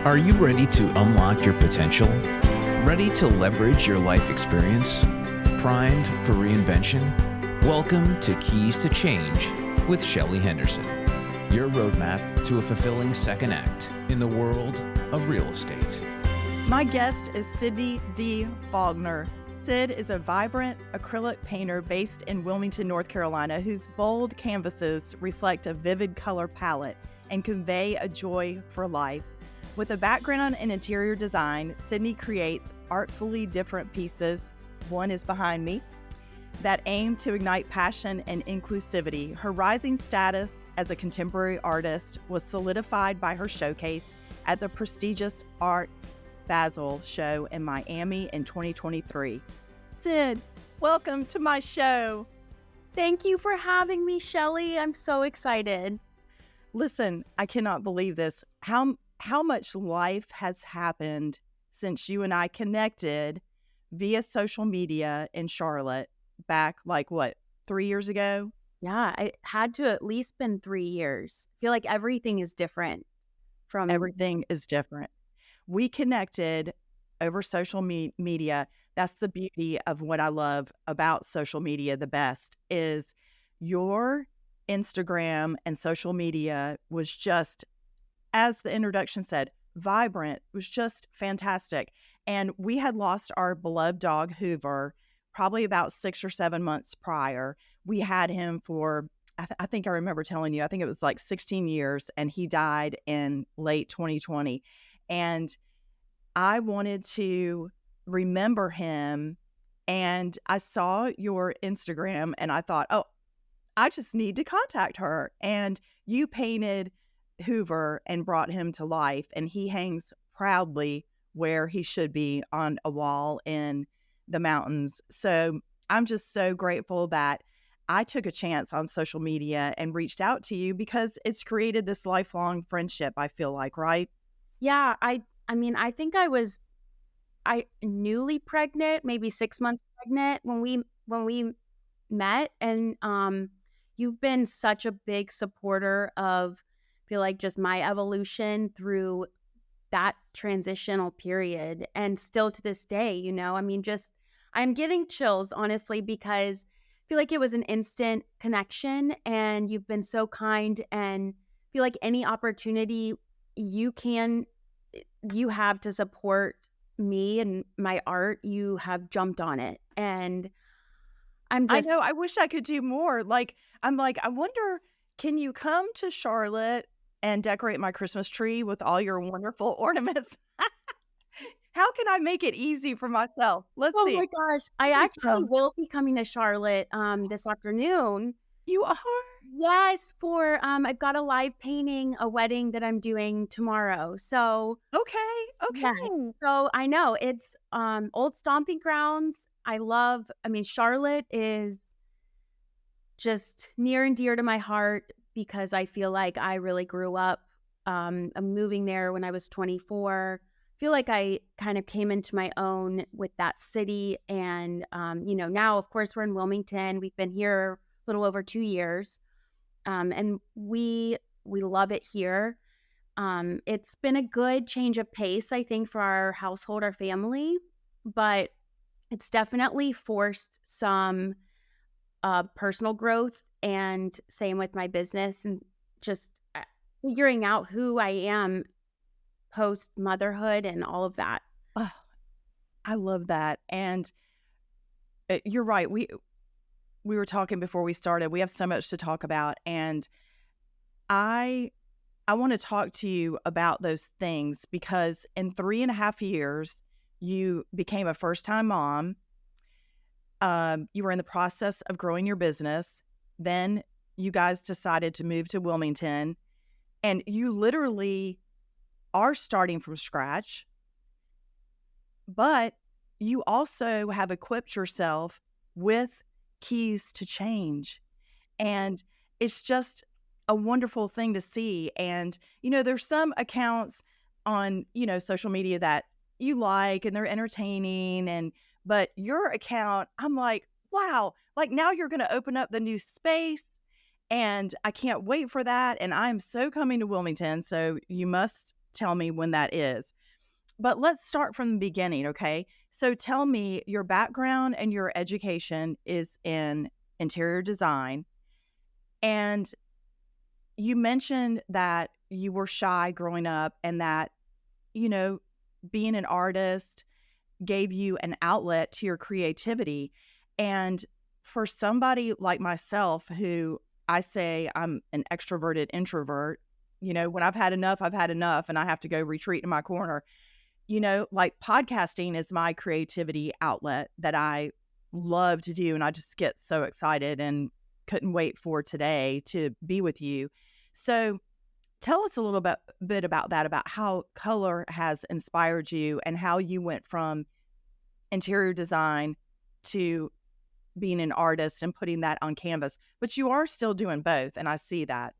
Are you ready to unlock your potential? Ready to leverage your life experience? Primed for reinvention? Welcome to Keys to Change with Shelly Henderson, your roadmap to a fulfilling second act in the world of real estate. My guest is Sidney D. Falkner. Sid is a vibrant acrylic painter based in Wilmington, North Carolina, whose bold canvases reflect a vivid color palette and convey a joy for life. With a background in interior design, Sidney creates artfully different pieces, one is behind me, that aim to ignite passion and inclusivity. Her rising status as a contemporary artist was solidified by her showcase at the prestigious Art Basel show in Miami in 2023. Sid, welcome to my show. Thank you for having me, Shelly. I'm so excited. Listen, I cannot believe this. How much life has happened since you and I connected via social media in Charlotte back 3 years ago? Yeah, it had to at least been 3 years. I feel like everything is different from... Everything is different. We connected over social media. That's the beauty of what I love about social media the best is your Instagram and social media was just, as the introduction said, vibrant, was just fantastic. And we had lost our beloved dog, Hoover, probably about 6 or 7 months prior. We had him for, I think I remember telling you, I think it was like 16 years, and he died in late 2020. And I wanted to remember him, and I saw your Instagram, and I thought, oh, I just need to contact her. And you painted Hoover and brought him to life, and he hangs proudly where he should be on a wall in the mountains. So I'm just so grateful that I took a chance on social media and reached out to you because it's created this lifelong friendship, I feel like, right? Yeah, I think I was newly pregnant, maybe 6 months pregnant when we met, and you've been such a big supporter of, I feel like, just my evolution through that transitional period, and still to this day, I'm getting chills, honestly, because I feel like it was an instant connection, and you've been so kind, and I feel like any opportunity you have to support me and my art, you have jumped on it. And I know, I wish I could do more. I wonder, can you come to Charlotte and decorate my Christmas tree with all your wonderful ornaments? How can I make it easy for myself? Let's see. Oh my gosh. I actually will be coming to Charlotte this afternoon. You are? Yes, for I've got a live painting, a wedding that I'm doing tomorrow. So Okay. yes. So I know it's old stomping grounds. Charlotte is just near and dear to my heart because I feel like I really grew up moving there when I was 24. I feel like I kind of came into my own with that city. And, now, of course, we're in Wilmington. We've been here a little over 2 years. And we love it here. It's been a good change of pace, I think, for our household, our family. But it's definitely forced some personal growth, and same with my business, and just figuring out who I am post motherhood and all of that. Oh, I love that. And you're right. We were talking before we started. We have so much to talk about, and I want to talk to you about those things because in 3.5 years, you became a first-time mom. You were in the process of growing your business. Then you guys decided to move to Wilmington, and you literally are starting from scratch. But you also have equipped yourself with keys to change. And it's just a wonderful thing to see. And, there's some accounts on, social media that you like and they're entertaining. But your account, I'm like, wow, now you're going to open up the new space. And I can't wait for that. And I'm so coming to Wilmington. So you must tell me when that is. But let's start from the beginning, okay? So tell me, your background and your education is in interior design. And you mentioned that you were shy growing up and that, you know, being an artist gave you an outlet to your creativity. And for somebody like myself, who I say I'm an extroverted introvert, you know, when I've had enough, and I have to go retreat in my corner. You know, like podcasting is my creativity outlet that I love to do. And I just get so excited and couldn't wait for today to be with you. So tell us a little bit about that, about how color has inspired you and how you went from interior design to being an artist and putting that on canvas. But you are still doing both, and I see that.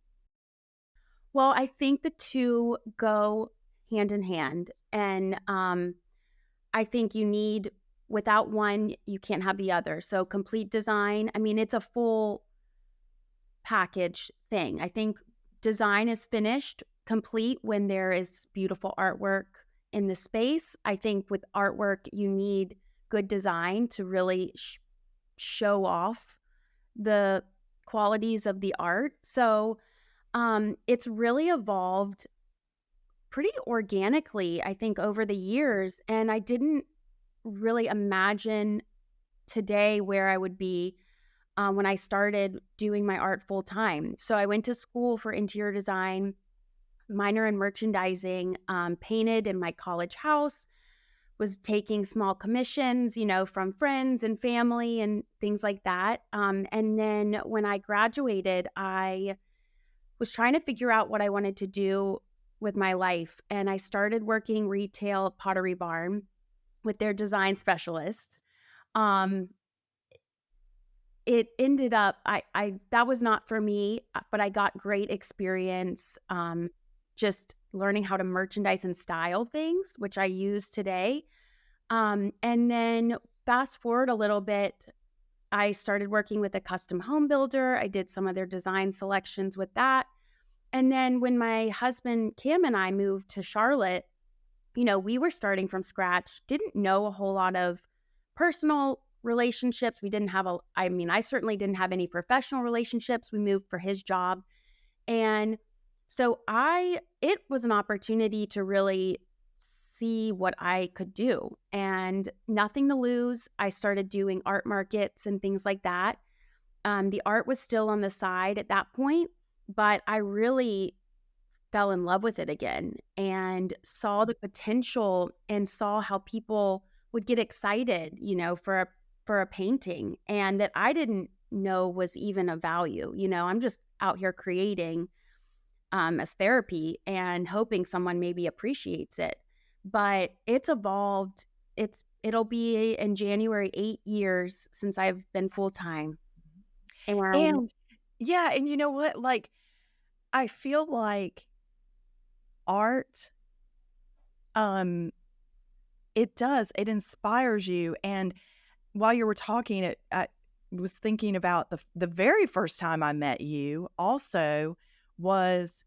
Well, I think the two go hand in hand. And I think you need, without one, you can't have the other. So complete design, I mean, it's a full package thing. I think design is finished, complete when there is beautiful artwork in the space. I think with artwork, you need good design to really show off the qualities of the art. So it's really evolved pretty organically, I think, over the years. And I didn't really imagine today where I would be when I started doing my art full time. So I went to school for interior design, minor in merchandising, painted in my college house, was taking small commissions, you know, from friends and family and things like that. And then when I graduated, I was trying to figure out what I wanted to do with my life. And I started working retail at Pottery Barn with their design specialist. It ended up, I that was not for me, but I got great experience just learning how to merchandise and style things, which I use today. And then fast forward a little bit, I started working with a custom home builder. I did some of their design selections with that. And then when my husband, Cam, and I moved to Charlotte, you know, we were starting from scratch, didn't know a whole lot of personal relationships. We didn't have I certainly didn't have any professional relationships. We moved for his job. And so it was an opportunity to really see what I could do and nothing to lose. I started doing art markets and things like that. The art was still on the side at that point, but I really fell in love with it again and saw the potential and saw how people would get excited, you know, for a painting, and that I didn't know was even a value. You know, I'm just out here creating as therapy and hoping someone maybe appreciates it. But it's evolved. It'll be in January 8 years since I've been full time. And yeah, and you know what? Like, I feel like art, it inspires you. And while you were talking, I was thinking about the very first time I met you also was,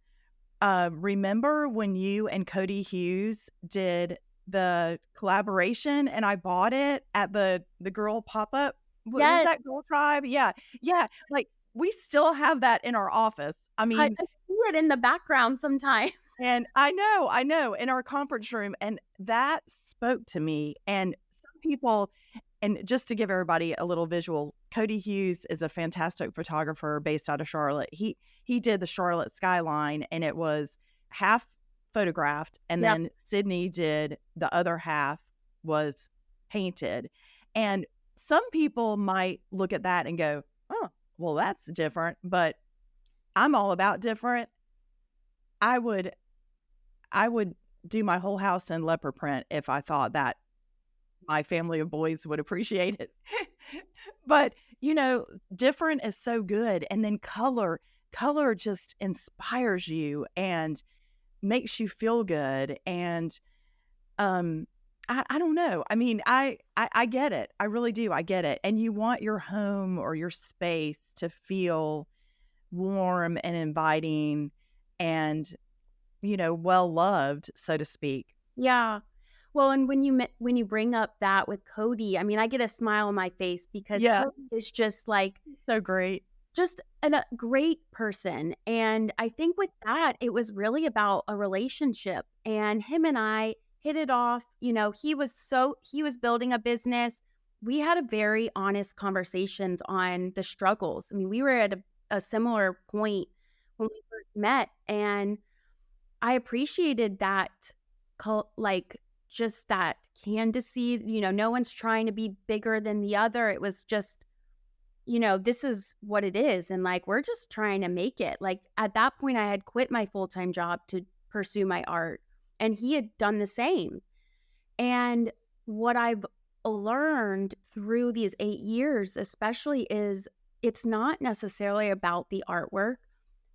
remember when you and Cody Hughes did the collaboration and I bought it at the girl pop-up? Was Yes. that Girl Tribe? Yeah. Yeah. Like, we still have that in our office. I I mean, see it in the background sometimes. and I know, in our conference room, and that spoke to me. And some people, and just to give everybody a little visual, Cody Hughes is a fantastic photographer based out of Charlotte. He did the Charlotte skyline, and it was half photographed, and Yep. then Sidney did the other half was painted. And some people might look at that and go, "Oh, well, that's different," but I'm all about different. I would do my whole house in leopard print if I thought that my family of boys would appreciate it. But, you know, different is so good. And then color just inspires you and makes you feel good. And I don't know. I mean, I get it. I really do. I get it. And you want your home or your space to feel warm and inviting. And well loved, so to speak. Yeah. Well, and when you bring up that with Cody, I mean, I get a smile on my face because Yeah. Cody is just like So great. just a great person, and I think with that, it was really about a relationship, and him and I hit it off. He was building a business. We had a very honest conversations on the struggles. I mean, we were at a similar point when we first met, and I appreciated that just that candidacy, no one's trying to be bigger than the other. It was just, this is what it is. And like, we're just trying to make it. Like at that point, I had quit my full-time job to pursue my art, and he had done the same. And what I've learned through these 8 years, especially, is it's not necessarily about the artwork,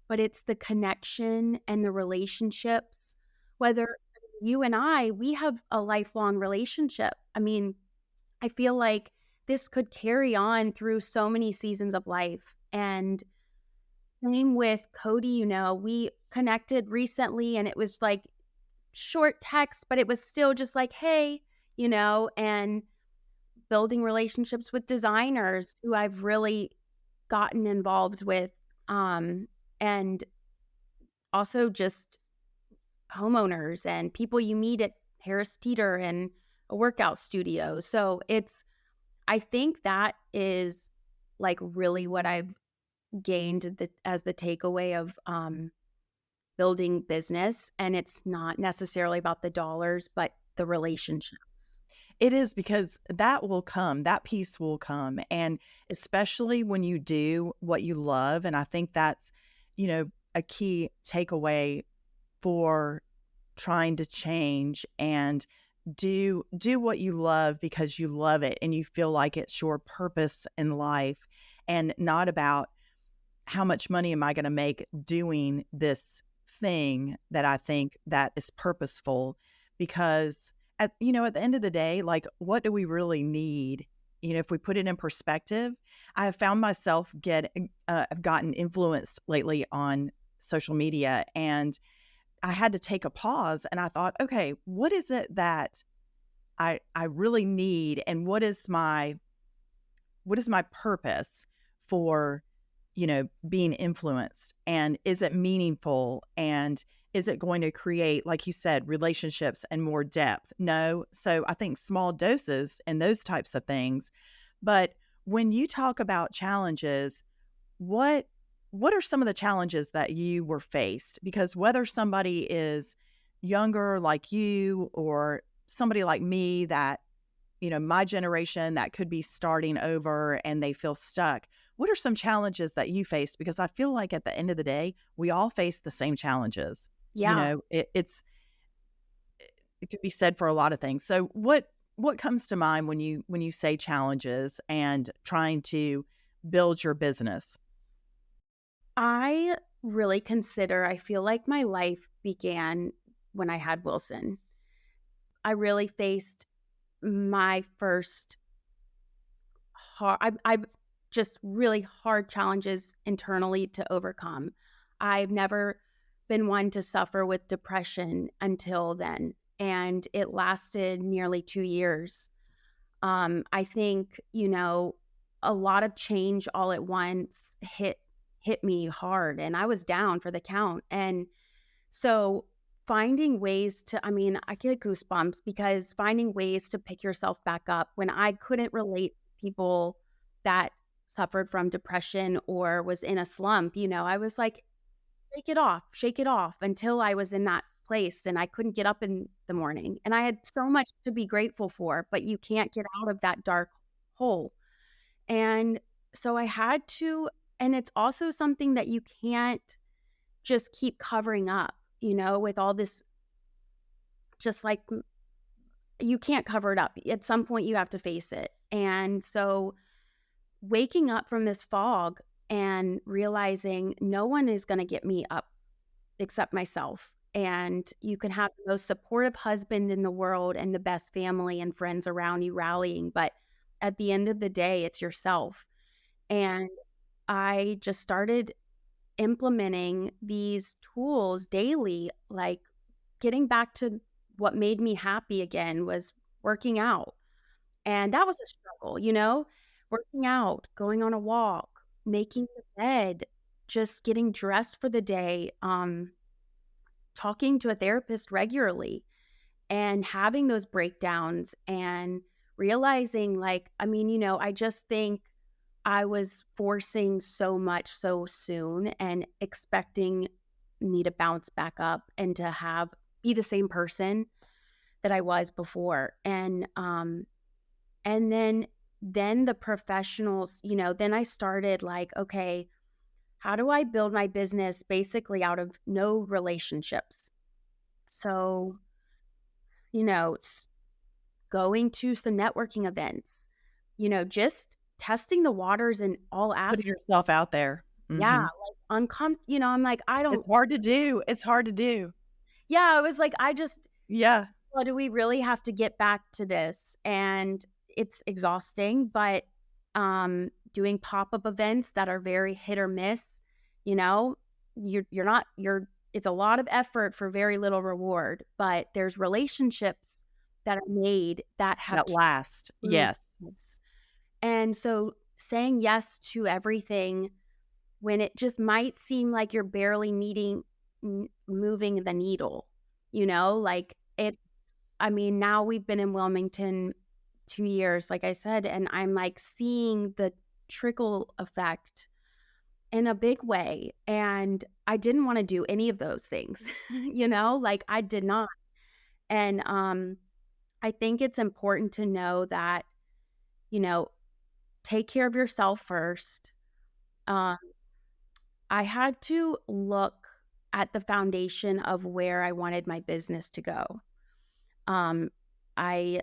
but it's the connection and the relationships. Whether you and we have a lifelong relationship. I mean, I feel like this could carry on through so many seasons of life. And same with Cody, we connected recently and it was like short text, but it was still just like, hey, and building relationships with designers who I've really gotten involved with. And also just homeowners and people you meet at Harris Teeter and a workout studio. So I think that is like really what I've gained as the takeaway of building business. And it's not necessarily about the dollars, but the relationships. It is, because that piece will come. And especially when you do what you love. And I think that's, a key takeaway for trying to change and do what you love because you love it and you feel like it's your purpose in life, and not about how much money am I going to make doing this thing that I think that is purposeful. Because at the end of the day, like, what do we really need? If we put it in perspective, I have found myself I've gotten influenced lately on social media, and I had to take a pause, and I thought, okay, what is it that I really need, and what is my purpose for, being influenced, and is it meaningful, and is it going to create, like you said, relationships and more depth? No. So I think small doses and those types of things. But when you talk about challenges, what are some of the challenges that you were faced? Because whether somebody is younger like you or somebody like me that, my generation that could be starting over and they feel stuck, what are some challenges that you faced? Because I feel like at the end of the day, we all face the same challenges. Yeah. It could be said for a lot of things. So what comes to mind when you say challenges and trying to build your business? I I feel like my life began when I had Wilson. I really faced my first I've just really hard challenges internally to overcome. I've never been one to suffer with depression until then, and it lasted nearly 2 years. I think, a lot of change all at once hit me hard, and I was down for the count. And so finding ways to, I mean, I get goosebumps because finding ways to pick yourself back up when I couldn't relate to people that suffered from depression or was in a slump, I was like, shake it off until I was in that place and I couldn't get up in the morning. And I had so much to be grateful for, but you can't get out of that dark hole. And so I had to, and it's also something that you can't just keep covering up, with all this, just like you can't cover it up. At some point, you have to face it. And so waking up from this fog and realizing no one is going to get me up except myself. And you can have the most supportive husband in the world and the best family and friends around you rallying. But at the end of the day, it's yourself. And I just started implementing these tools daily, like getting back to what made me happy again was working out. And that was a struggle, working out, going on a walk, making the bed, just getting dressed for the day, talking to a therapist regularly and having those breakdowns and realizing I just think I was forcing so much so soon and expecting me to bounce back up and to be the same person that I was before. And then the professionals, then I started like, okay, how do I build my business basically out of no relationships? So, going to some networking events, just testing the waters in all Putting aspects. yourself out there. Yeah, Mhm. like I'm like, I don't. It's hard to do. It's hard to do. Yeah, I was like, Yeah. well, do we really have to get back to this? And it's exhausting, but doing pop-up events that are very hit or miss, you know, it's a lot of effort for very little reward, but there's relationships that are made that have That last. Yes. yes. And so saying yes to everything when it just might seem like you're barely moving the needle, like now we've been in Wilmington 2 years, like I said, and I'm like seeing the trickle effect in a big way. And I didn't want to do any of those things, like I did not. And I think it's important to know that, take care of yourself first. I had to look at the foundation of where I wanted my business to go. I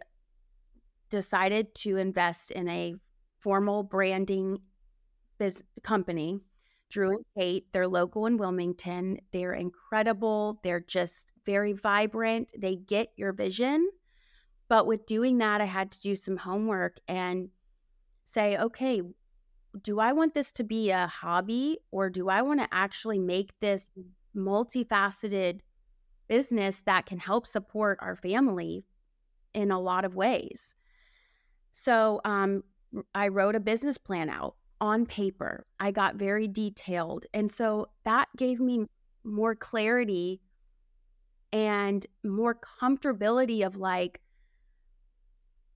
decided to invest in a formal branding company, Drew and Kate. They're local in Wilmington. They're incredible. They're just very vibrant. They get your vision. But with doing that, I had to do some homework and say, okay, do I want this to be a hobby or do I want to actually make this multifaceted business that can help support our family in a lot of ways? So I wrote a business plan out on paper. I got very detailed. And so that gave me more clarity and more comfortability of like,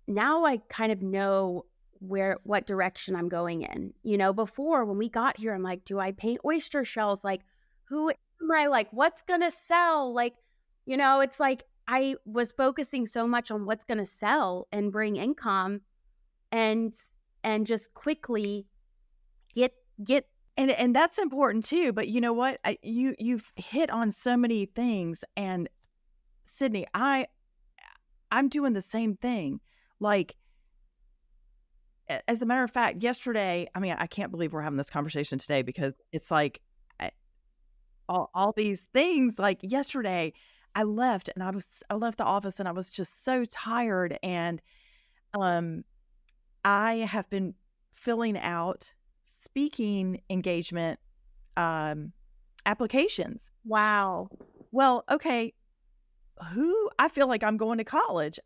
now I kind of know what direction I'm going in. Before when we got here, I'm like, do I paint oyster shells? Like, who am I? Like, what's going to sell? Like, it's like I was focusing so much on what's going to sell and bring income and just quickly get And that's important too. But you know what? You've hit on so many things. And Sidney, I'm doing the same thing. Like, as a matter of fact, yesterday, I can't believe we're having this conversation today because it's like all these things. Like yesterday, I left the office and I was just so tired. And I have been filling out speaking engagement applications. wow. Well, okay, I feel like I'm going to college.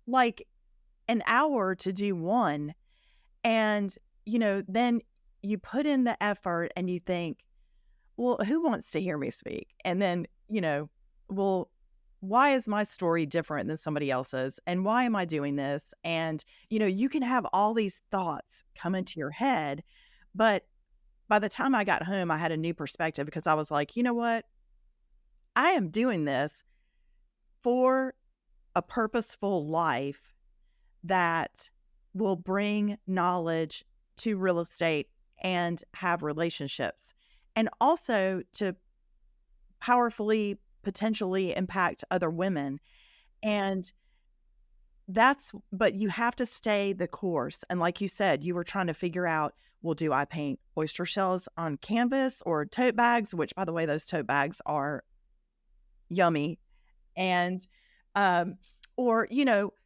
Like an hour to do one. And, then you put in the effort and you think, well, who wants to hear me speak? And then, well, why is my story different than somebody else's? And why am I doing this? And, you can have all these thoughts come into your head. But by the time I got home, I had a new perspective because I was like, you know what? I am doing this for a purposeful life that will bring knowledge to real estate and have relationships, and also to powerfully, potentially impact other women. And but you have to stay the course. And like you said, you were trying to figure out, well, do I paint oyster shells on canvas or tote bags? Which, by the way, those tote bags are yummy. And, or,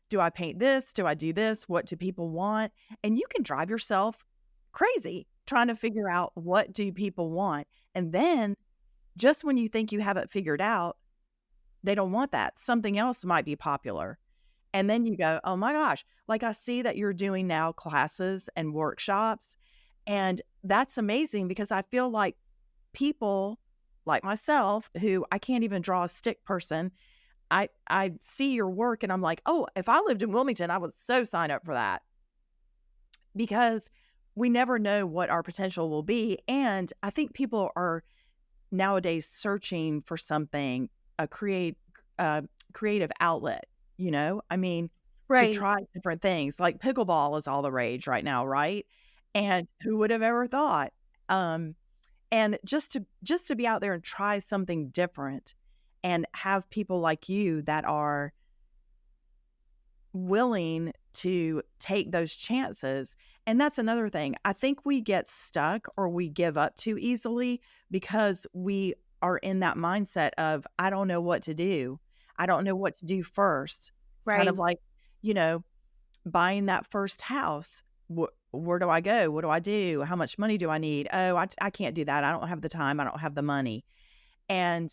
do I paint this? Do I do this? What do people want? And you can drive yourself crazy trying to figure out what do people want. And then just when you think you have it figured out, they don't want that. Something else might be popular. And then you go, oh my gosh, like I see that you're doing now classes and workshops. And that's amazing because I feel like people like myself, who I can't even draw a stick person, I see your work and I'm like, oh, if I lived in Wilmington, I would so sign up for that, because we never know what our potential will be. And I think people are nowadays searching for something, a creative outlet, I mean, to Right. try different things. Like pickleball is all the rage right now, right? And who would have ever thought? And just to be out there and try something different and have people like you that are willing to take those chances. And that's another thing. I think we get stuck or we give up too easily because we are in that mindset of, I don't know what to do. I don't know what to do first. It's kind Right. of like, buying that first house. Where do I go? What do I do? How much money do I need? Oh, I can't do that. I don't have the time. I don't have the money. And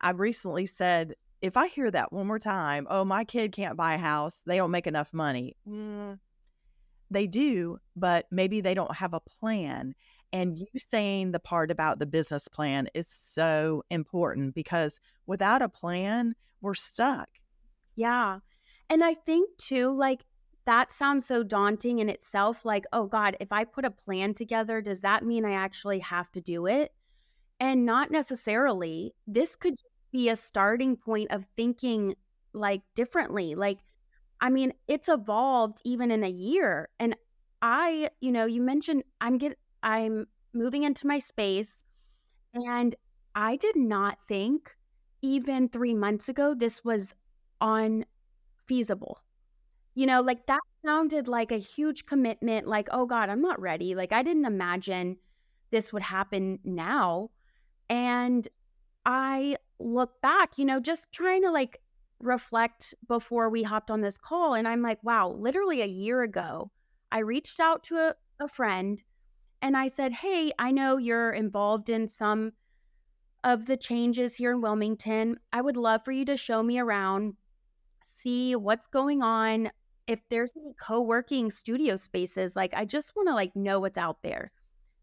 I recently said, if I hear that one more time, oh, my kid can't buy a house, they don't make enough money. They do, but maybe they don't have a plan. And you saying the part about the business plan is so important, because without a plan, we're stuck. Yeah. And I think too, like, that sounds so daunting in itself. Like, oh God, if I put a plan together, does that mean I actually have to do it? And not necessarily. This could be a starting point of thinking like differently. Like, I mean, it's evolved even in a year. And you mentioned I'm moving into my space, and I did not think even 3 months ago this was unfeasible. Like, that sounded like a huge commitment, like, "Oh god, I'm not ready." Like, I didn't imagine this would happen now. And I look back, just trying to, like, reflect before we hopped on this call, and I'm like, wow, literally a year ago, I reached out to a friend and I said, "Hey, I know you're involved in some of the changes here in Wilmington. I would love for you to show me around, see what's going on. If there's any co-working studio spaces, like, I just want to, like, know what's out there."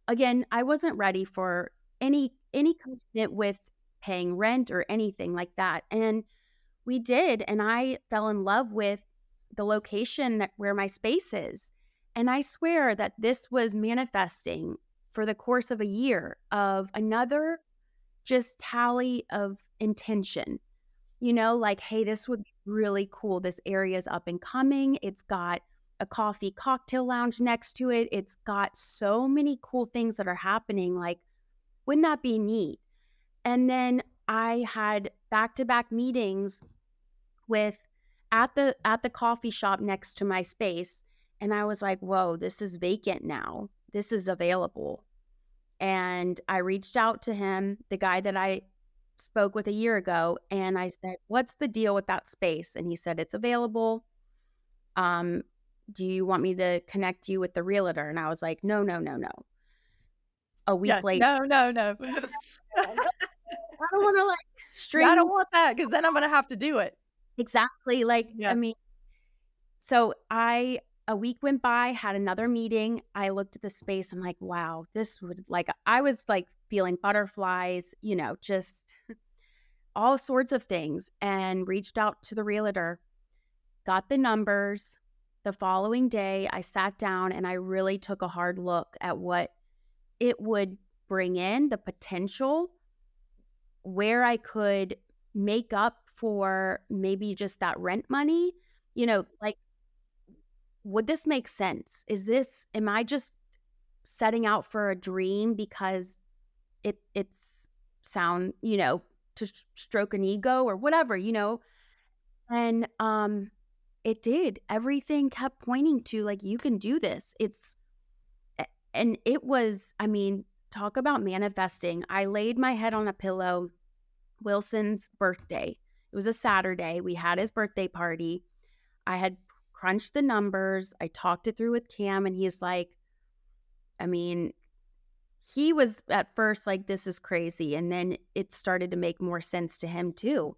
Again, I wasn't ready for any commitment with paying rent or anything like that. And we did, and I fell in love with the location where my space is. And I swear that this was manifesting for the course of a year of another just tally of intention. Like, hey, this would be really cool. This area is up and coming. It's got a coffee cocktail lounge next to it. It's got so many cool things that are happening. Like, wouldn't that be neat? And then I had back-to-back meetings with at the coffee shop next to my space, and I was like, whoa, this is vacant now. This is available. And I reached out to him, the guy that I spoke with a year ago, and I said, "What's the deal with that space?" And he said, "It's available. Do you want me to connect you with the realtor?" And I was like, "No, no, no, no." A week Yeah, later, no. I don't want to, like, I don't string want that, because then I'm going to have to do it. exactly. Like, I Yeah. mean, so a week went by, had another meeting. I looked at the space. I'm like, wow, this would, like, I was like feeling butterflies, just all sorts of things, and reached out to the realtor, got the numbers. The following day, I sat down and I really took a hard look at what it would bring in, the potential, where I could make up for maybe just that rent money. Like, would this make sense? Am I just setting out for a dream because it's sound, to stroke an ego or whatever, And it did. Everything kept pointing to, like, you can do this. And it was, I mean, talk about manifesting. I laid my head on a pillow. Wilson's birthday. It was a Saturday. We had his birthday party. I had crunched the numbers. I talked it through with Cam, and he's like, I mean, he was at first like, this is crazy. And then it started to make more sense to him too.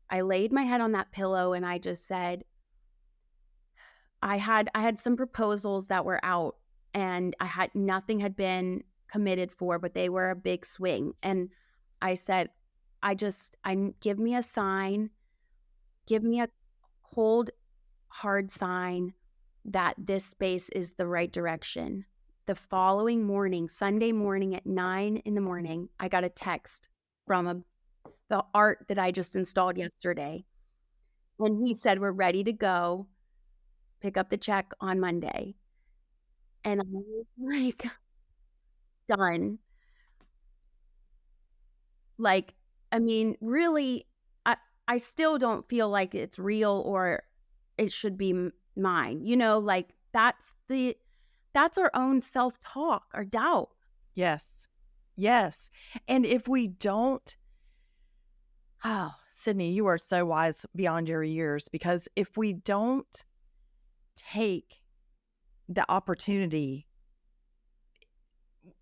I laid my head on that pillow and I just said, I had some proposals that were out and nothing had been committed for, but they were a big swing. And I said, give me a sign, give me a cold, hard sign that this space is the right direction. The following morning, Sunday morning at 9 in the morning, I got a text from the art that I just installed yesterday. And he said, we're ready to go. Pick up the check on Monday. And I was like, done. Like, I mean, really, I still don't feel like it's real or it should be mine. You know, like that's our own self-talk, our doubt. Yes. Yes. And if we don't, oh, Sidney, you are so wise beyond your years, because if we don't take the opportunity,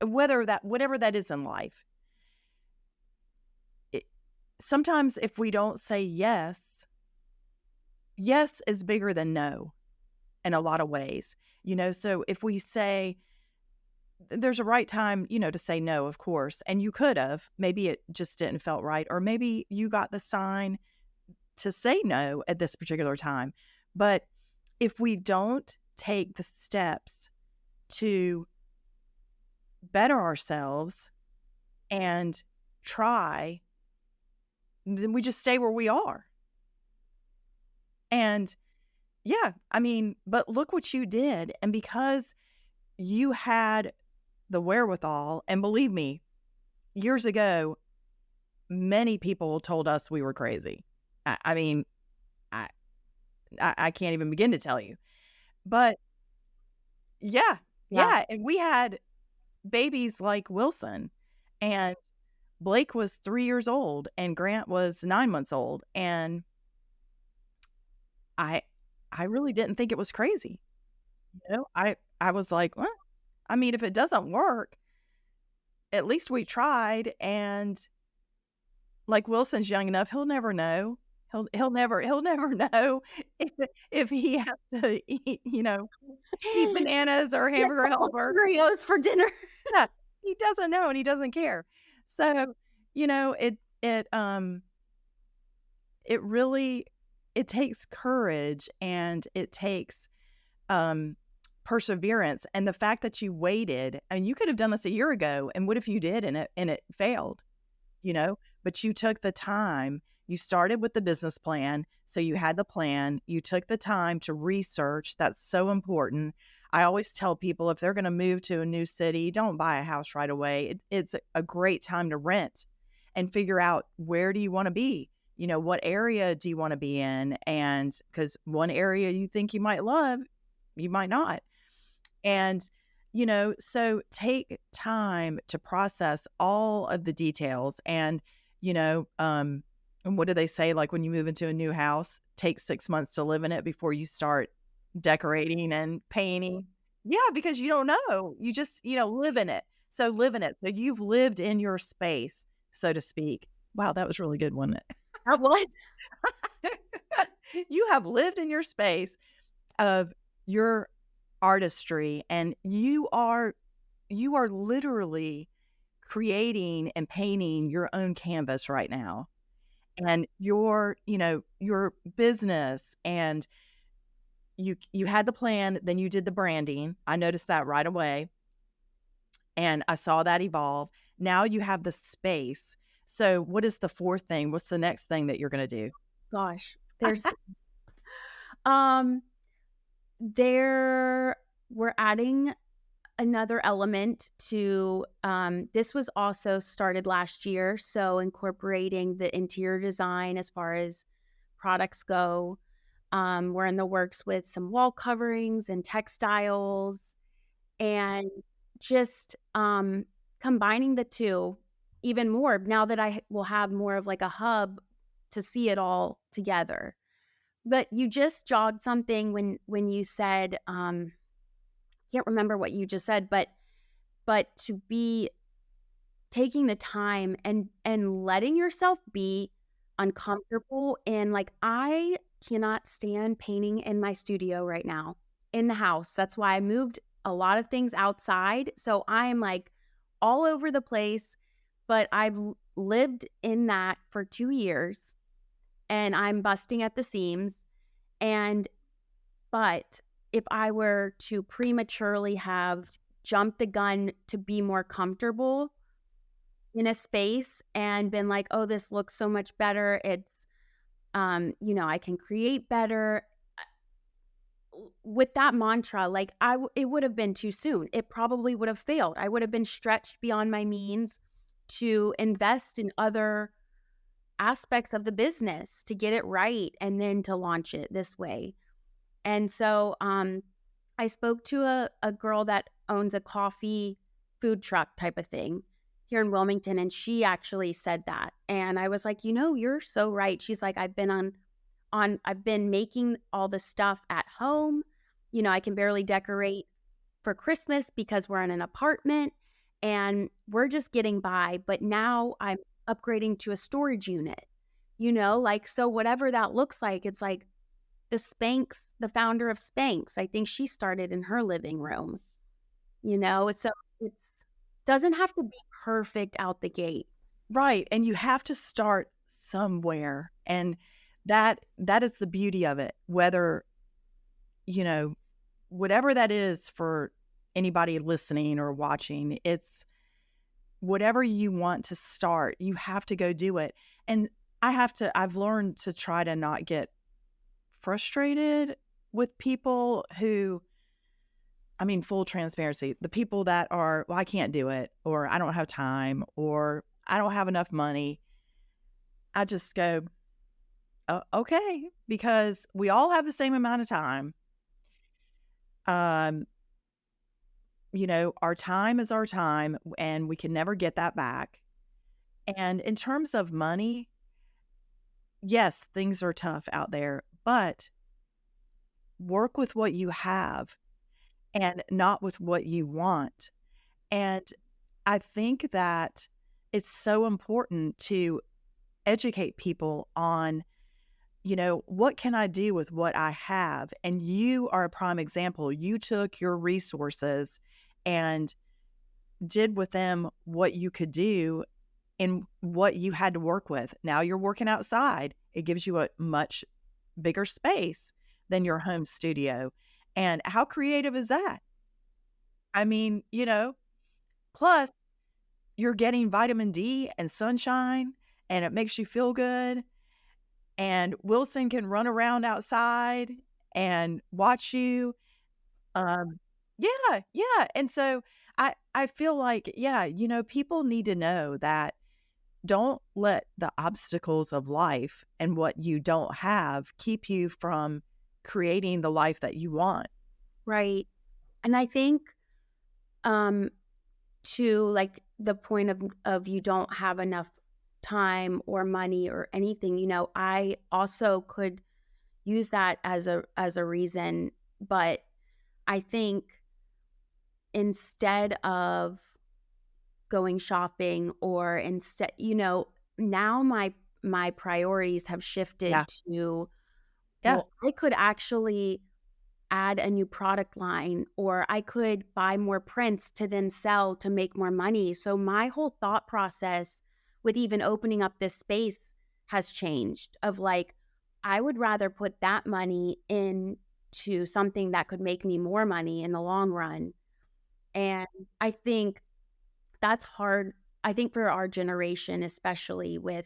whatever that is in life, sometimes if we don't say yes, yes is bigger than no in a lot of ways, you know. So if we say, there's a right time, you know, to say no, of course, and you could have, maybe it just didn't felt right, or maybe you got the sign to say no at this particular time. But if we don't take the steps to better ourselves and try, then we just stay where we are. And yeah, I mean, but look what you did. And because you had the wherewithal, and believe me, years ago, many people told us we were crazy. I mean, I can't even begin to tell you. But yeah. And we had babies like Wilson, and Blake was 3 years old, and Grant was 9 months old. And I really didn't think it was crazy. You know, I was like, well, I mean, if it doesn't work, at least we tried. And like, Wilson's young enough, he'll never know. He'll never know if he has to eat, you know, eat bananas or hamburger helper. Cheerios for dinner. Yeah, he doesn't know and he doesn't care. So, you know, it really, it takes courage, and it takes perseverance. And the fact that you waited, I mean, you could have done this a year ago, and what if you did and it failed, you know? But you took the time. You started with the business plan, so you had the plan. You took the time to research. That's so important. I always tell people, if they're going to move to a new city, don't buy a house right away. It's a great time to rent and figure out, where do you want to be? You know, what area do you want to be in? And because one area you think you might love, you might not. And, you know, so take time to process all of the details. And, you know, and what do they say? Like, when you move into a new house, take 6 months to live in it before you start decorating and painting. Yeah, because you don't know. You just, you know, live in it. So live in it. So you've lived in your space, so to speak. Wow, that was really good, wasn't it? That was. You have lived in your space of your artistry, and you are literally creating and painting your own canvas right now. And your, you know, your business, and you had the plan, then you did the branding. I noticed that right away. And I saw that evolve. Now you have the space. So what is the fourth thing? What's the next thing that you're going to do? Gosh, there's we're adding another element to this was also started last year, so incorporating the interior design as far as products go. We're in the works with some wall coverings and textiles, and just combining the two even more now that I will have more of like a hub to see it all together. But you just jogged something when you said, can't remember what you just said, but to be taking the time and letting yourself be uncomfortable. And like, I cannot stand painting in my studio right now in the house. That's why I moved a lot of things outside. So I am like all over the place, but I've lived in that for 2 years and I'm busting at the seams. And, but if I were to prematurely have jumped the gun to be more comfortable in a space and been like, oh, this looks so much better. It's, I can create better. With that mantra, like it would have been too soon. It probably would have failed. I would have been stretched beyond my means to invest in other aspects of the business to get it right and then to launch it this way. And so I spoke to a girl that owns a coffee food truck type of thing here in Wilmington, and she actually said that. And I was like, you're so right. She's like, I've been making all the stuff at home. I can barely decorate for Christmas because we're in an apartment and we're just getting by. But now I'm upgrading to a storage unit, so whatever that looks like, it's like the founder of Spanx, I think she started in her living room, so it's doesn't have to be perfect out the gate. Right. And you have to start somewhere. And that is the beauty of it. Whether, whatever that is for anybody listening or watching, it's whatever you want to start, you have to go do it. And I've learned to try to not get frustrated with people who, full transparency, the people that are, well, I can't do it, or I don't have time, or I don't have enough money. I just go, okay, because we all have the same amount of time. Our time is our time and we can never get that back. And in terms of money, yes, things are tough out there, but work with what you have and not with what you want. And I think that it's so important to educate people on, what can I do with what I have? And you are a prime example. You took your resources and did with them what you could do in what you had to work with. Now you're working outside. It gives you a much bigger space than your home studio. And how creative is that? Plus you're getting vitamin D and sunshine and it makes you feel good. And Wilson can run around outside and watch you. Yeah. And so I feel like, people need to know that don't let the obstacles of life and what you don't have keep you from creating the life that you want. Right. And I think to like the point of you don't have enough time or money or anything, I also could use that as a reason. But I think instead of going shopping or instead, now my priorities have shifted to, well, I could actually add a new product line, or I could buy more prints to then sell to make more money. So my whole thought process with even opening up this space has changed of like, I would rather put that money into something that could make me more money in the long run. And I think that's hard. I think for our generation, especially with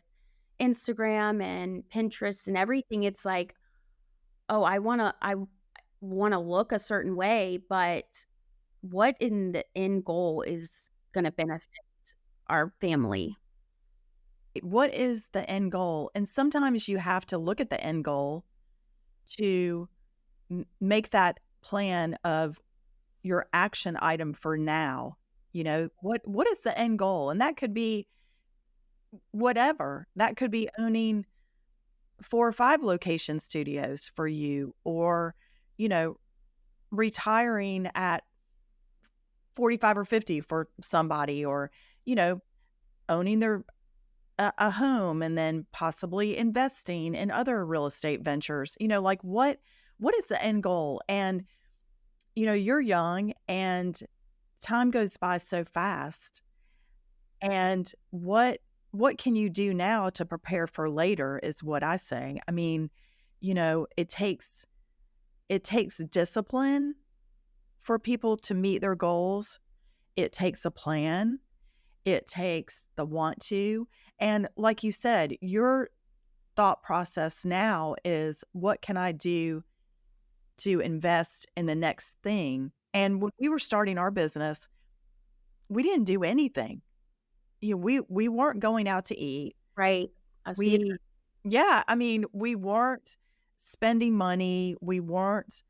Instagram and Pinterest and everything, it's like, oh, I want to look a certain way, but what in the end goal is going to benefit our family? What is the end goal? And sometimes you have to look at the end goal to make that plan of your action item for now. What is the end goal? And that could be whatever. That could be owning 4 or 5 location studios for you, or, retiring at 45 or 50 for somebody, or, owning their a home and then possibly investing in other real estate ventures. Like what is the end goal? And you're young and time goes by so fast. And what can you do now to prepare for later is what I say. I mean, it takes discipline for people to meet their goals. It takes a plan. It takes the want to. And like you said, your thought process now is, what can I do to invest in the next thing? And when we were starting our business, we didn't do anything. We weren't going out to eat. Right. I see We, that. yeah, I mean, we weren't spending money. We weren't,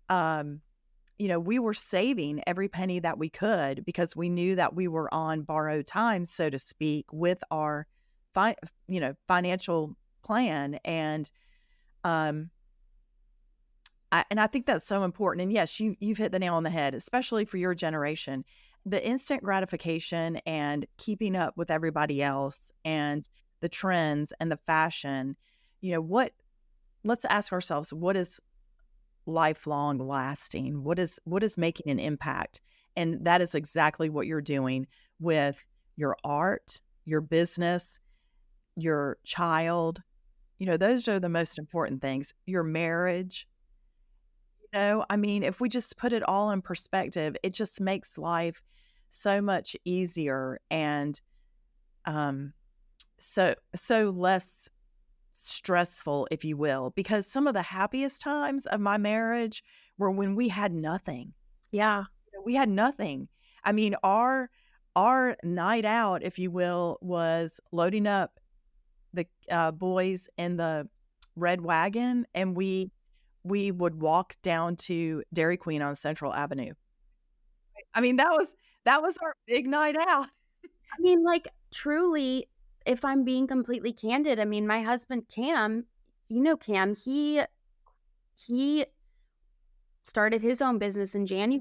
um, we were saving every penny that we could because we knew that we were on borrowed time, so to speak, with our, financial plan. And, um, I think that's so important. And yes, you've hit the nail on the head, especially for your generation. The instant gratification and keeping up with everybody else and the trends and the fashion, let's ask ourselves, what is lifelong lasting? What is making an impact? And that is exactly what you're doing with your art, your business, your child. Those are the most important things. Your marriage. I mean, if we just put it all in perspective, it just makes life so much easier and um so less stressful, if you will, because some of the happiest times of my marriage were when we had nothing. Yeah. We had nothing. I mean, our night out, if you will, was loading up the boys in the red wagon, and we would walk down to Dairy Queen on Central Avenue. I mean, that was our big night out. I mean, like, truly, if I'm being completely candid, I mean, my husband Cam, Cam, he started his own business in January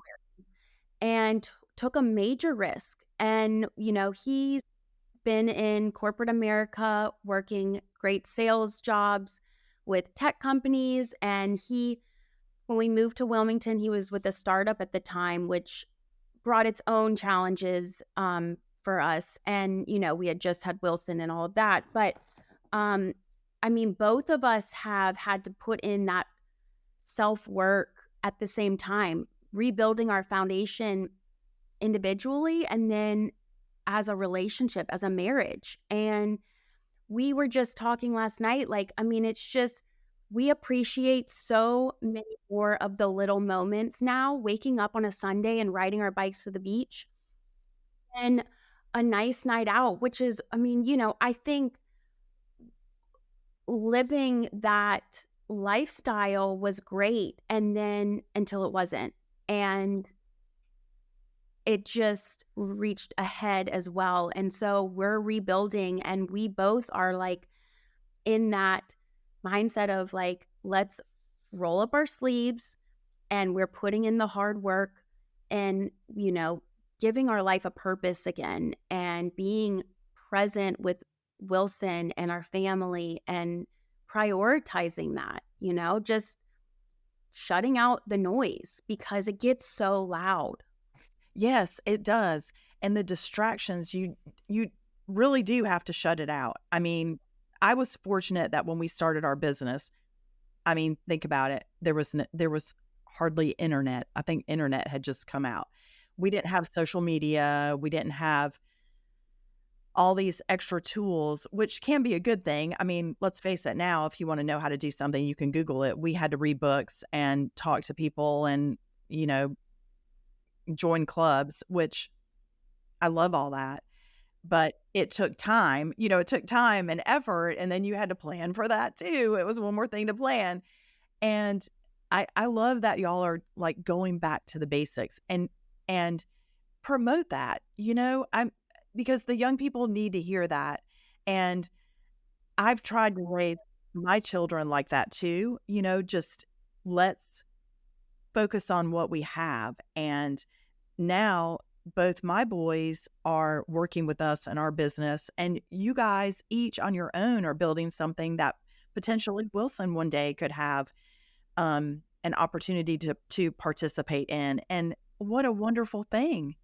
and took a major risk. And, he's been in corporate America working great sales jobs with tech companies. And when we moved to Wilmington, he was with a startup at the time, which brought its own challenges for us. And, we had just had Wilson and all of that. But I mean, both of us have had to put in that self-work at the same time, rebuilding our foundation individually and then as a relationship, as a marriage. And we were just talking last night, like, I mean, it's just, we appreciate so many more of the little moments now, waking up on a Sunday and riding our bikes to the beach and a nice night out, which is, I mean, I think living that lifestyle was great. And then until it wasn't. And it just reached ahead as well. And so we're rebuilding, and we both are like in that mindset of like, let's roll up our sleeves, and we're putting in the hard work and, giving our life a purpose again and being present with Wilson and our family and prioritizing that, just shutting out the noise because it gets so loud. Yes, it does. And the distractions, you really do have to shut it out. I mean, I was fortunate that when we started our business, I mean, think about it. There was hardly internet. I think internet had just come out. We didn't have social media. We didn't have all these extra tools, which can be a good thing. I mean, let's face it now, if you want to know how to do something, you can Google it. We had to read books and talk to people and, join clubs, which I love all that. But it took time, it took time and effort. And then you had to plan for that too. It was one more thing to plan. And I love that y'all are like going back to the basics and promote that, because the young people need to hear that. And I've tried to raise my children like that too, just let's focus on what we have. And now both my boys are working with us in our business, and you guys each on your own are building something that potentially Wilson one day could have an opportunity to participate in. And what a wonderful thing,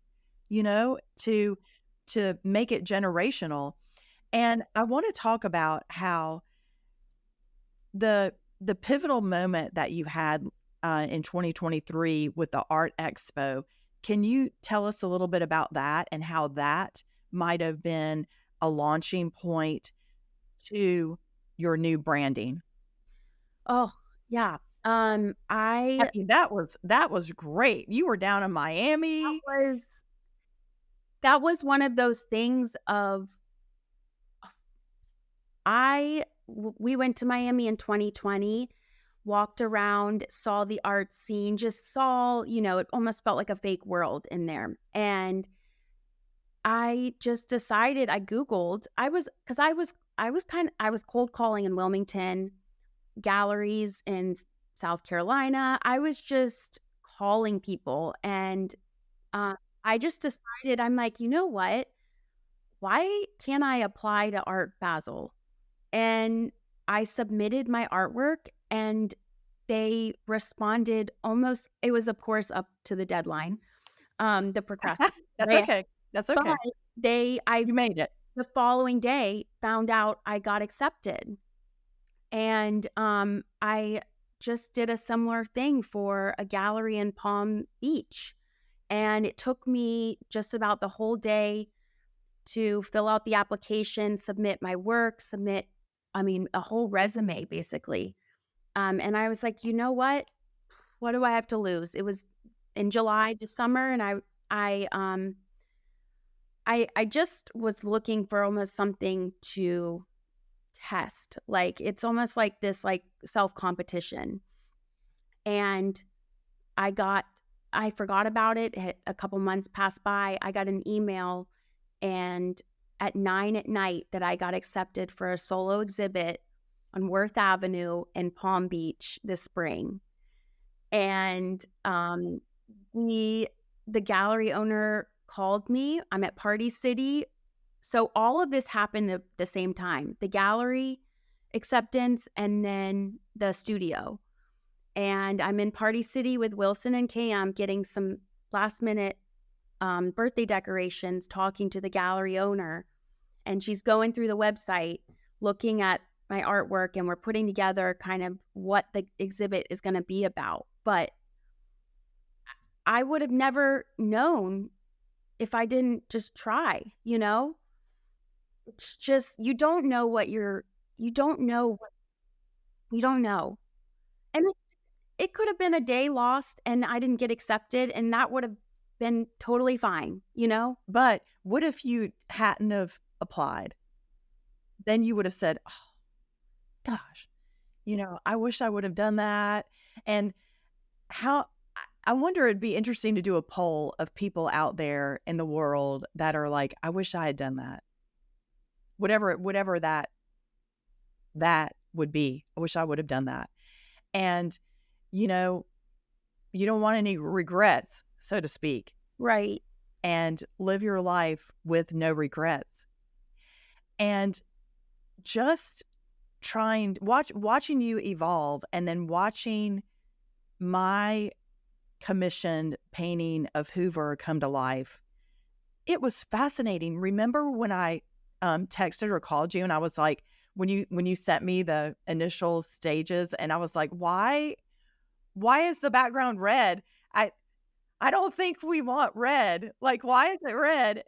to make it generational. And I want to talk about how the pivotal moment that you had in 2023 with the Art Expo. Can you tell us a little bit about that and how that might have been a launching point to your new branding? Oh, yeah. I I mean, that was great. You were down in that Miami. was that was one of those things of we went to Miami in 2020, walked around, saw the art scene, just saw, it almost felt like a fake world in there. And I just decided I Googled, I was cold calling in Wilmington, galleries in South Carolina. I was just calling people and uh, I just decided, I'm like, you know what? Why can't I apply to Art Basel? And I submitted my artwork and they responded almost, it was of course up to the deadline, the procrastination, That's right? okay. That's But okay. I You made it. the following day found out I got accepted. And I just did a similar thing for a gallery in Palm Beach. And it took me just about the whole day to fill out the application, submit my work, a whole resume basically. And I was like, you know what? What do I have to lose? It was in July this summer, and I I just was looking for almost something to test. Like it's almost like this like self competition. And I got I forgot about it. A couple months passed by. I got an email and at 9 at night that I got accepted for a solo exhibit on Worth Avenue in Palm Beach this spring. And the gallery owner called me. I'm at Party City. So all of this happened at the same time. The gallery acceptance and then the studio. And I'm in Party City with Wilson and Cam getting some last minute birthday decorations, talking to the gallery owner. And she's going through the website, looking at my artwork, and we're putting together kind of what the exhibit is going to be about. But I would have never known if I didn't just try, It's just, you don't know you don't know you don't know. And it could have been a day lost and I didn't get accepted, and that would have been totally fine. But what if you hadn't have applied? Then you would have said, "Oh, gosh, I wish I would have done that." And how I wonder, it'd be interesting to do a poll of people out there in the world that are like, "I wish I had done that." Whatever that would be. I wish I would have done that. And, you know, you don't want any regrets, so to speak, Right. and live your life with no regrets. And just watching you evolve, and then watching my commissioned painting of Hoover come to life. It was fascinating. Remember when I texted or called you and I was like, when you sent me the initial stages, and I was like, why is the background red? I don't think we want red. Like, why is it red?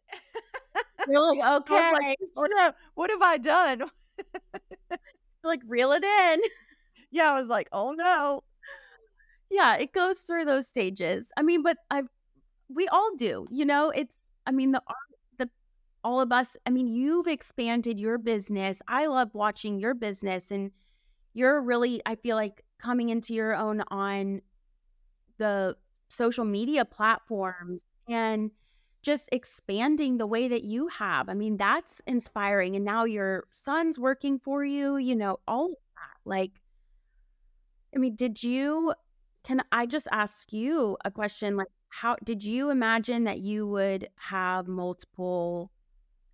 You're like, I was like, okay, oh no, what have I done? like reel it in. Yeah, I was like, oh no. Yeah, it goes through those stages. I mean, but we all do, the art, the all of us. I mean, you've expanded your business. I love watching your business, and you're really, I feel like, coming into your own on the social media platforms and just expanding the way that you have. I mean, that's inspiring. And now your son's working for you, all of that. Like, I mean, can I just ask you a question? Like, how did you imagine that you would have multiple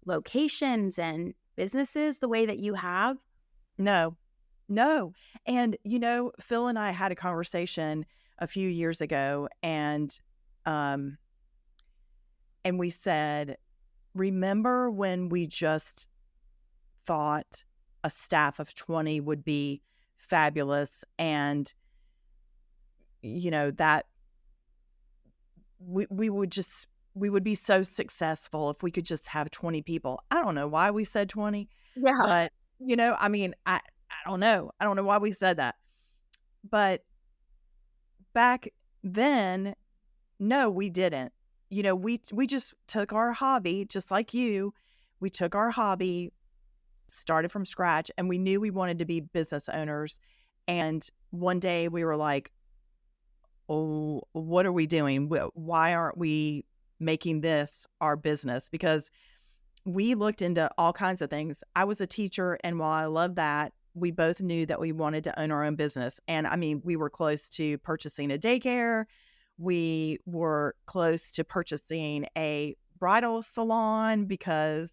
locations and businesses the way that you have? No, no. And, Phil and I had a conversation a few years ago, um, and we said, remember when we just thought a staff of 20 would be fabulous, and, that we would be so successful if we could just have 20 people. I don't know why we said 20, Yeah. but, I mean, I don't know. I don't know why we said that. But back then, no, we didn't. We just took our hobby, just like you. We took our hobby, started from scratch, and we knew we wanted to be business owners. And one day we were like, oh, what are we doing? Why aren't we making this our business? Because we looked into all kinds of things. I was a teacher, and while I love that, we both knew that we wanted to own our own business. And I mean, we were close to purchasing a daycare. We were close to purchasing a bridal salon because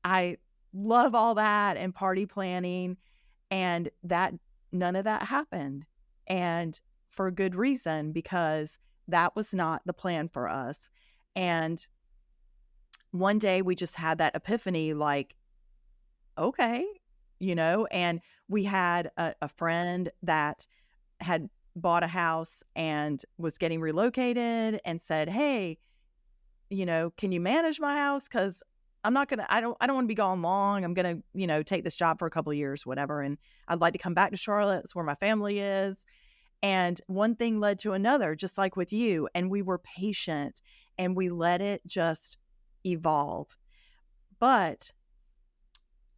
I love all that and party planning, and that none of that happened. And for good reason, because that was not the plan for us. And one day we just had that epiphany, like, okay, and we had a friend that had bought a house and was getting relocated and said, hey, can you manage my house? Because I don't want to be gone long. I'm going to, take this job for a couple of years, whatever. And I'd like to come back to Charlotte. It's where my family is. And one thing led to another, just like with you. And we were patient and we let it just evolve. But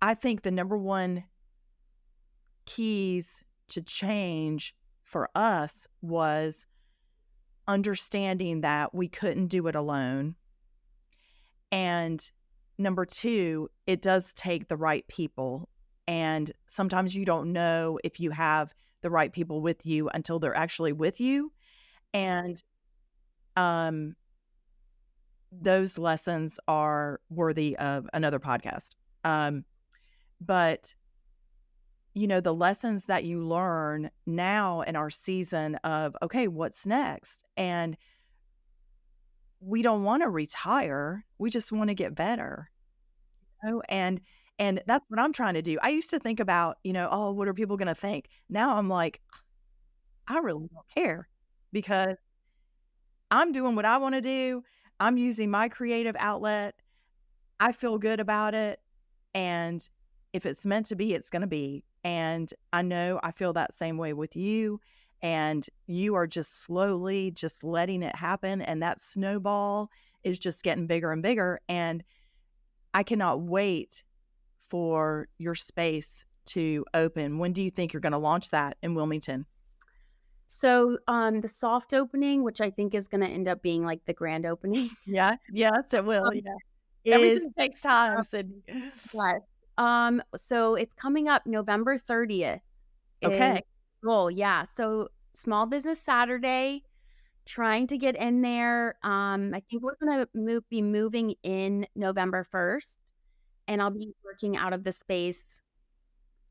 I think the number one keys to change for us was understanding that we couldn't do it alone. And number two, it does take the right people. And sometimes you don't know if you have the right people with you until they're actually with you. And those lessons are worthy of another podcast. But the lessons that you learn now in our season of, okay, what's next? And we don't want to retire. We just want to get better. And that's what I'm trying to do. I used to think about, oh, what are people going to think? Now I'm like, I really don't care, because I'm doing what I want to do. I'm using my creative outlet. I feel good about it. And if it's meant to be, it's going to be. And I know I feel that same way with you. And you are just slowly just letting it happen. And that snowball is just getting bigger and bigger. And I cannot wait for your space to open. When do you think you're going to launch that in Wilmington? So the soft opening, which I think is going to end up being like the grand opening. Yeah. Yes, it will. Yeah. Is Everything takes time, Sidney. yes. So it's coming up November 30th. Okay. Well, yeah. So Small Business Saturday, trying to get in there. I think we're going to be moving in November 1st, and I'll be working out of the space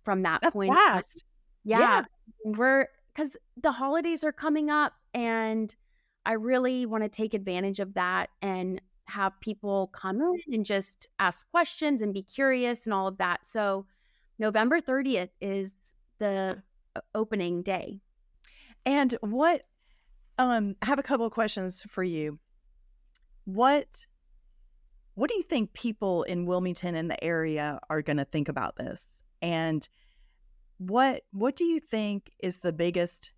from that That's point. fast. Yeah. Because the holidays are coming up, and I really want to take advantage of that and have people come in and just ask questions and be curious and all of that. So November 30th is the opening day. And I have a couple of questions for you. What do you think people in Wilmington and the area are going to think about this? And what do you think is the biggest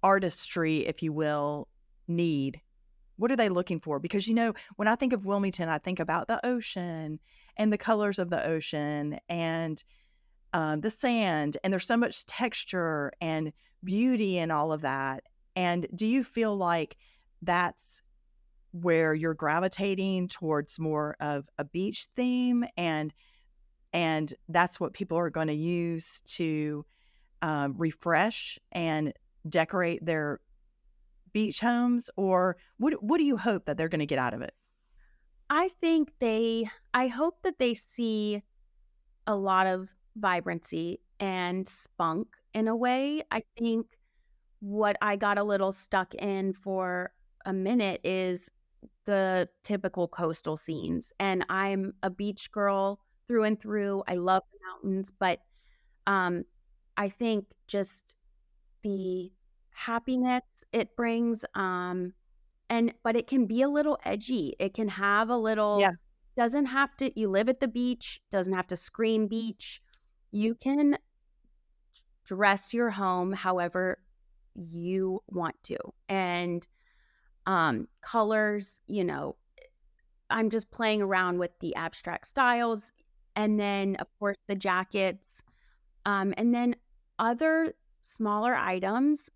artistry, if you will, need? What are they looking for? Because, when I think of Wilmington, I think about the ocean and the colors of the ocean and the sand, and there's so much texture and beauty and all of that. And do you feel like that's where you're gravitating towards more of a beach theme, and that's what people are going to use to refresh and decorate their beach homes, or what do you hope that they're going to get out of it? I hope that they see a lot of vibrancy and spunk in a way. I think what I got a little stuck in for a minute is the typical coastal scenes. And I'm a beach girl through and through. I love the mountains, but um, I think just the happiness it brings, but it can be a little edgy. It can have a Yeah. little, doesn't have to, you live at the beach, doesn't have to scream beach. You can dress your home however you want to. And colors, I'm just playing around with the abstract styles. And then, of course, the jackets. And then other smaller items,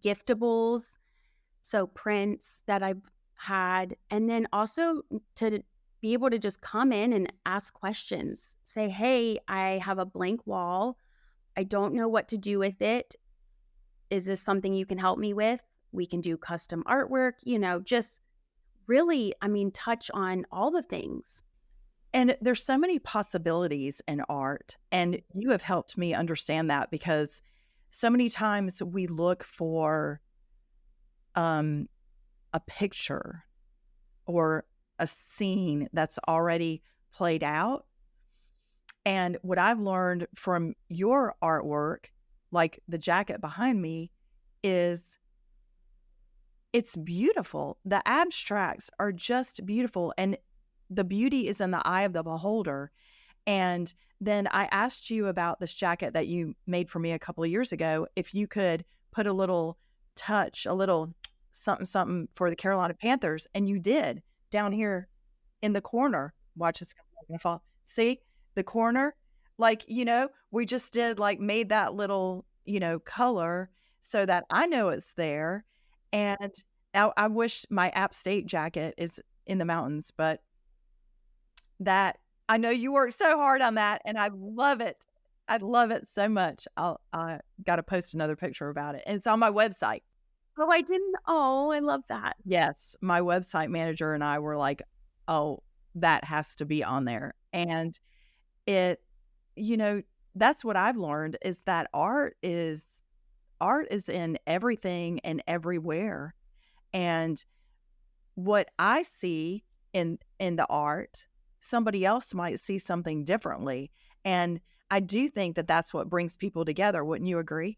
giftables, so prints that I've had. And then also to be able to just come in and ask questions. Say, hey, I have a blank wall. I don't know what to do with it. Is this something you can help me with? We can do custom artwork, just really, touch on all the things. And there's so many possibilities in art, and you have helped me understand that, because so many times we look for a picture or a scene that's already played out. And what I've learned from your artwork, like the jacket behind me, is it's beautiful. The abstracts are just beautiful, and the beauty is in the eye of the beholder. And then I asked you about this jacket that you made for me a couple of years ago, if you could put a little touch, a little something, something for the Carolina Panthers. And you did, down here in the corner. Watch, it's going to fall. See the corner? Like, we just did, like, made that little, color so that I know it's there. And I wish my App State jacket is in the mountains, but that, I know you worked so hard on that, and I love it. I love it so much. I got to post another picture about it, and it's on my website. Oh, I didn't. Oh, I love that. Yes, my website manager and I were like, "Oh, that has to be on there." And it, that's what I've learned, is that art is in everything and everywhere. And what I see in the art, somebody else might see something differently. And I do think that that's what brings people together. Wouldn't you agree?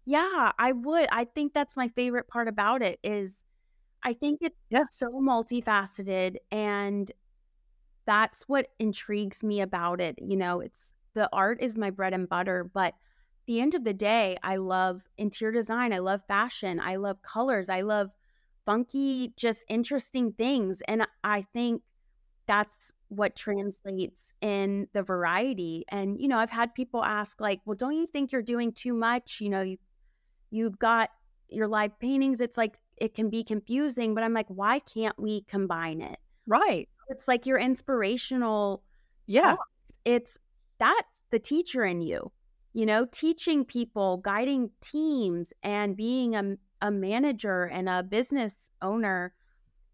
Yeah, I would. I think that's my favorite part about it is I think it's Yeah. so multifaceted, and that's what intrigues me about it. It's the art is my bread and butter, but at the end of the day, I love interior design. I love fashion. I love colors. I love funky, just interesting things. And I think that's what translates in the variety. And, I've had people ask, like, well, don't you think you're doing too much? You've got your live paintings. It's like, it can be confusing, but I'm like, why can't we combine it? Right. It's like your inspirational. Yeah. That's the teacher in you, teaching people, guiding teams, and being a manager and a business owner.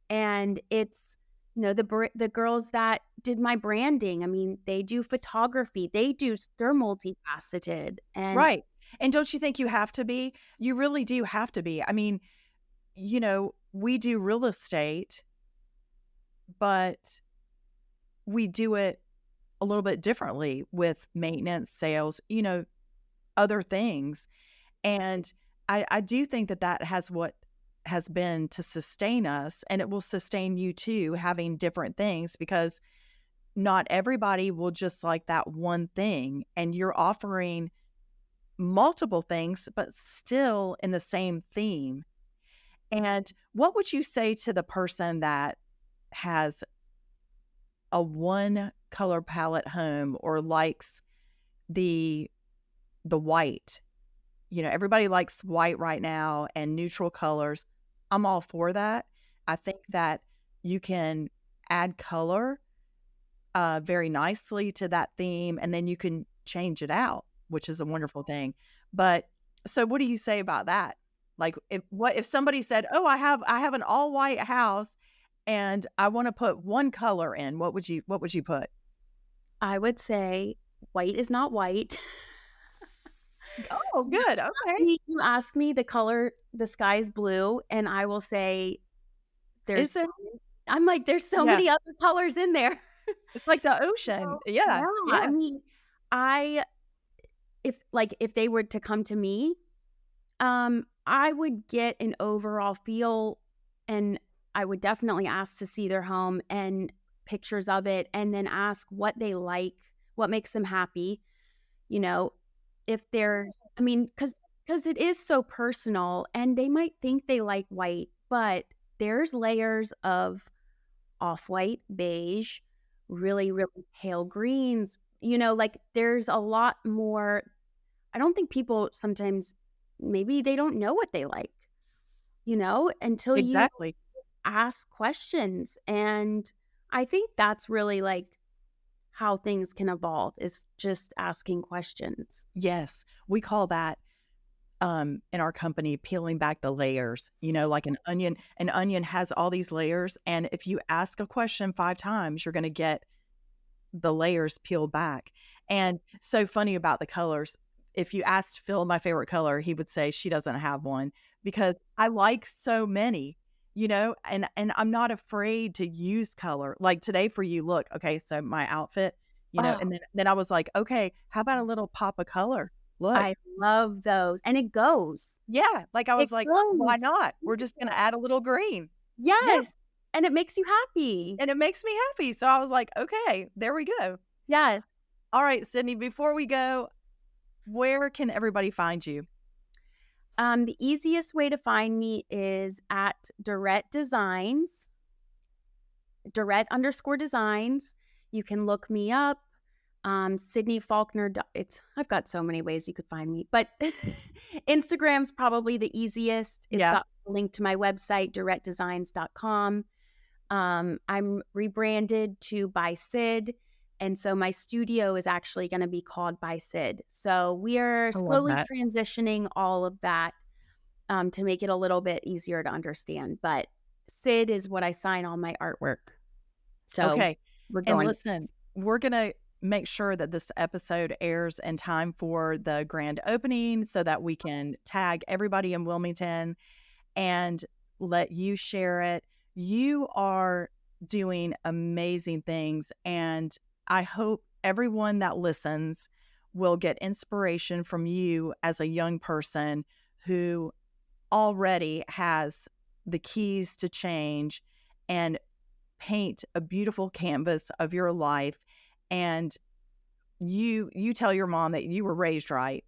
And it's, the girls that did my branding, they do photography, they're multifaceted. And Right. And don't you think you have to be? You really do have to be. We do real estate, but we do it a little bit differently with maintenance, sales, other things. And I do think that has what has been to sustain us, and it will sustain you too, having different things, because not everybody will just like that one thing, and you're offering multiple things, but still in the same theme. And what would you say to the person that has a one color palette home, or likes the white? Everybody likes white right now and neutral colors. I'm all for that. I think that you can add color very nicely to that theme, and then you can change it out, which is a wonderful thing. But so what do you say about that? Like if somebody said, "Oh, I have an all white house and I want to put one color in," what would you put? I would say white is not white. Oh, good. Okay. You ask me the color, the sky is blue, and I will say Is it? I'm like, there's so Yeah. many other colors in there. It's like the ocean. So, Yeah. I Yeah. mean, I if they were to come to me, I would get an overall feel, and I would definitely ask to see their home and pictures of it, and then ask what they like, what makes them happy. You know, if there's, I mean, because it is so personal, and they might think they like white, but there's layers of off-white, beige, really, really pale greens. Like there's a lot more. I don't think people sometimes, maybe they don't know what they like, until you Exactly. ask questions. And I think that's really like how things can evolve, is just asking questions. Yes. We call that in our company peeling back the layers. Like an onion has all these layers, and if you ask a question 5 times, you're going to get the layers peeled back. And so funny about the colors. If you asked Phil my favorite color, he would say she doesn't have one, because I like so many, and I'm not afraid to use color. Like today for you, look, okay, so my outfit, Oh, and then I was like, okay, how about a little pop of color? Look. I love those. And it goes. Yeah, like I It was like, why goes. not? We're just gonna add a little green. Yeah, Yes. And it makes you happy. and it makes me happy. So I was like, okay, there we go. Yes. All right, Sidney, before we go, where can everybody find you? The easiest way to find me is at Durrett Designs, Durrett_designs. You can look me up. Sidney Falkner. I've got so many ways you could find me, but Instagram's probably the easiest. It's Yeah. got a link to my website, DurrettDesigns.com. I'm rebranded to By Syd. And so my studio is actually going to be called By Syd. So we are I love slowly that. transitioning all of that to make it a little bit easier to understand. But Syd is what I sign all my artwork. So Okay. we're And going. listen, we're gonna make sure that this episode airs in time for the grand opening so that we can tag everybody in Wilmington and let you share it. You are doing amazing things, and I hope everyone that listens will get inspiration from you as a young person who already has the keys to change and paint a beautiful canvas of your life. And you tell your mom that you were raised right.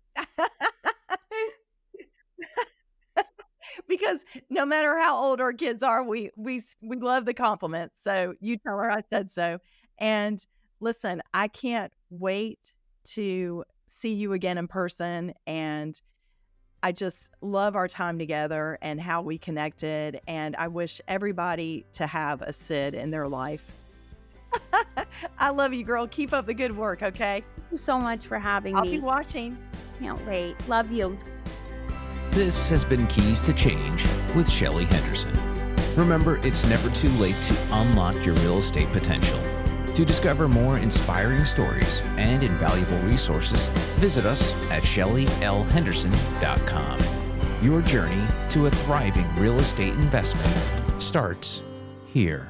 Because no matter how old our kids are, we love the compliments. So you tell her I said so. And listen, I can't wait to see you again in person. And I just love our time together and how we connected. And I wish everybody to have a Syd in their life. I love you, girl. Keep up the good work, okay? Thank you so much for having I'll me. be watching. Can't wait. Love you. This has been Keys to Change with Shelly Henderson. Remember, it's never too late to unlock your real estate potential. To discover more inspiring stories and invaluable resources, visit us at ShellyLHenderson.com. Your journey to a thriving real estate investment starts here.